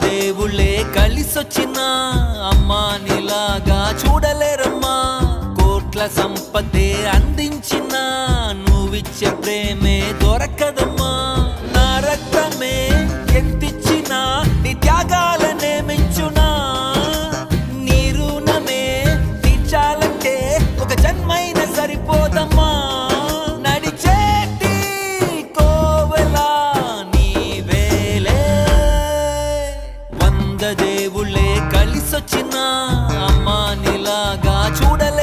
దేవుళ్ళే కలిసొచ్చినా అమ్మా నీలాగా చూడలేరమ్మా. కోట్ల సంపదే అందించిన నువ్విచ్చే ప్రేమే దొరకదమ్మా. నా రక్తమే ఎంతిచ్చినా నీ త్యాగాలనే మెంచునా. నీ రుణమే తీర్చాలంటే ఒక జన్మైనా సరిపోదమ్మా. నడిచేటి కోవెలా నీవేలే. 100 దేవుళ్ళే కలిసొచ్చినా అమ్మా నీలాగా చూడలే